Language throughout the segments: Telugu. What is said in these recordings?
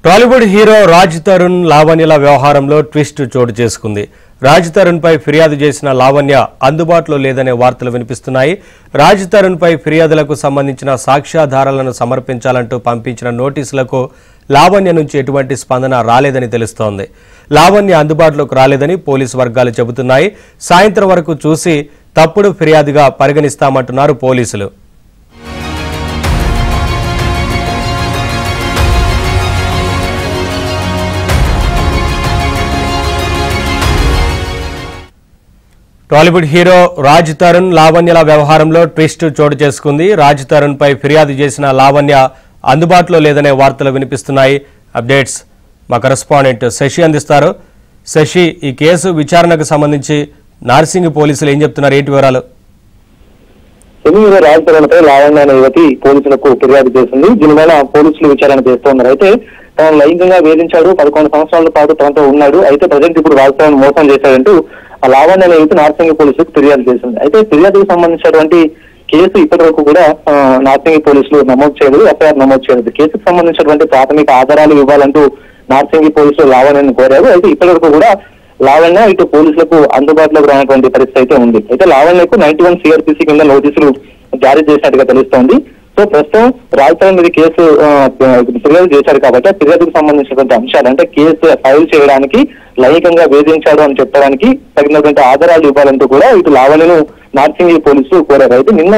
టాలీవుడ్ హీరో రాజ్ తరుణ్ లావణ్యల వ్యవహారంలో ట్విస్ట్ చోటు చేసుకుంది. రాజ్ తరుణ్ పై ఫిర్యాదు చేసిన లావణ్య అందుబాటులో లేదనే వార్తలు వినిపిస్తున్నాయి. రాజ్ తరుణ్ పై ఫిర్యాదులకు సంబంధించిన సాక్ష్యాధారాలను సమర్పించాలంటూ పంపించిన నోటీసులకు లావణ్య నుంచి ఎటువంటి స్పందన రాలేదని తెలుస్తోంది. లావణ్య అందుబాటులోకి రాలేదని పోలీసు వర్గాలు చెబుతున్నాయి. సాయంత్రం వరకు చూసి తప్పుడు ఫిర్యాదుగా పరిగణిస్తామంటున్నారు పోలీసులు. టాలీవుడ్ హీరో రాజ్ తరుణ్ లావణ్యల వ్యవహారంలో ట్విస్ట్ చోటు చేసుకుంది. రాజ్ తరుణ్ పై ఫిర్యాదు చేసిన లావణ్య అందుబాటులో లేదనే వార్తలు వినిపిస్తున్నాయి. అప్డేట్స్ మా కరెస్పాండెంట్ శశి అందిస్తారు. శశి, ఈ కేసు విచారణకు సంబంధించి నార్సింగ్ పోలీసులు ఏం చెప్తున్నారు, ఏంటి వివరాలు? రాజ్ తరుణ్ పై లావణ్య అనే యువతి పోలీసులకు ఫిర్యాదు చేసింది. దీనివల్ల పోలీసులు విచారణ చేస్తున్నారు. అయితే తను లైంగికంగా వేధించాడు, 11 సంవత్సరాల పాటు తనతో ఉన్నాడు. అయితే ప్రజెంట్ ఇప్పుడు రాజ్ తరుణ్ మోసం చేశాడంటూ ఆ లావణ్య అనే యువతి నార్సింగ్ పోలీసులకు ఫిర్యాదు చేసింది. అయితే ఫిర్యాదుకు సంబంధించినటువంటి కేసు ఇప్పటి వరకు కూడా నార్సింగ్ పోలీసులు నమోదు చేయలేదు, ఎఫ్ఐఆర్ నమోదు చేయలేదు. కేసుకు సంబంధించినటువంటి ప్రాథమిక ఆధారాలు ఇవ్వాలంటూ నార్సింగ్ పోలీసులు లావణ్యను కోరారు. అయితే ఇప్పటి వరకు కూడా లావణ్య ఇటు పోలీసులకు అందుబాటులోకి రానటువంటి పరిస్థితి అయితే ఉంది. అయితే లావణ్యకు 91 CRPC కింద నోటీసులు జారీ చేసినట్టుగా తెలుస్తోంది. సో ప్రస్తుతం రాజ్ తరుణ్ మీద కేసు ఫిర్యాదు చేశారు కాబట్టి ఫిర్యాదుకు సంబంధించినటువంటి అంశాలు అంటే కేసు ఫైల్ చేయడానికి, లైంగికంగా వేధించాడు అని చెప్పడానికి తగినటువంటి ఆధారాలు ఇవ్వాలంటూ కూడా ఇటు లావణ్యను నార్సింగ్ పోలీసులు కోరారు. అయితే నిన్న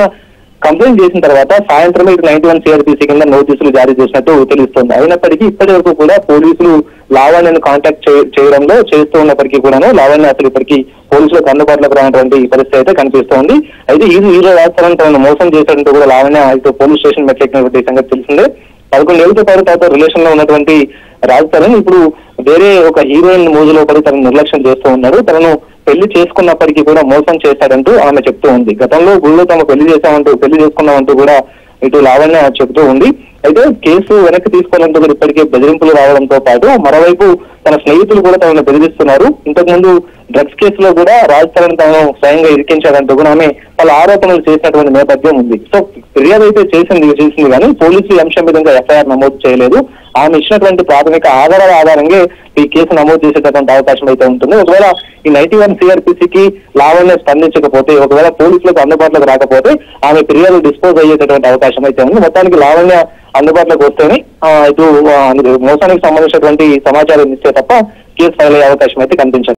కంప్లైంట్ చేసిన తర్వాత సాయంత్రం ఇటు 91 CRPC కింద నోటీసులు జారీ చేసినట్టు తెలుస్తోంది. అయినప్పటికీ ఇప్పటి వరకు కూడా పోలీసులు లావణ్యను కాంటాక్ట్ చేయడంలో చేస్తూ ఉన్నప్పటికీ కూడాను లావణ్య అసలు ఇప్పటికీ పోలీసులకు అందుబాటులోకి రానటువంటి పరిస్థితి అయితే కనిపిస్తోంది. అయితే హీరో రాజ్ తరుణ్ తనను మోసం చేశాడంటూ కూడా లావణ్య ఇటు పోలీస్ స్టేషన్ మెట్లెక్కినటువంటి సంగతి తెలిసిందే. 11 ఏళ్లతో పాటు తనతో రిలేషన్ లో ఉన్నటువంటి రాజ్ తరుణ్ ఇప్పుడు వేరే ఒక హీరోయిన్ మోజులో పడి తనను నిర్లక్ష్యం చేస్తూ ఉన్నాడు. తనను పెళ్లి చేసుకున్నప్పటికీ కూడా మోసం చేశాడంటూ ఆమె చెప్తూ ఉంది. గతంలో గుళ్ళో తమ పెళ్లి చేసుకున్నామంటూ కూడా ఇటు లావణ్య చెబుతూ ఉంది. అయితే కేసు వెనక్కి తీసుకోవాలంటూ కూడా ఇప్పటికే బెదిరింపులు రావడంతో పాటు మరోవైపు తన స్నేహితులు కూడా తనను బెదిరిస్తున్నారు. ఇంతకుముందు డ్రగ్స్ కేసులో కూడా రాజ్ తరుణ్ తనను స్వయంగా ఇరికించాడంటూ కూడా ఆమె పలు ఆరోపణలు చేసినటువంటి నేపథ్యం ఉంది. సో ఫిర్యాదు అయితే చేసింది కానీ పోలీసులు ఈ అంశం మీద ఎఫ్ఐఆర్ నమోదు చేయలేదు. ఆమె ఇచ్చినటువంటి ప్రాథమిక ఆధారాల ఆధారంగా ఈ కేసు నమోదు చేసేటటువంటి అవకాశం అయితే ఉంటుంది. ఒకవేళ ఈ 91 CRPCకి లావణ్య స్పందించకపోతే, ఒకవేళ పోలీసులకు అందుబాటులోకి రాకపోతే ఆమె ఫిర్యాదు డిస్పోజ్ అయ్యేటటువంటి అవకాశం అయితే ఉంది. మొత్తానికి లావణ్య అందుబాటులోకి వస్తేనే ఇటు మోసానికి సంబంధించినటువంటి సమాచారం ఇస్తే తప్ప కేసు ఫైల్ అయ్యే అవకాశం అయితే కనిపించదు.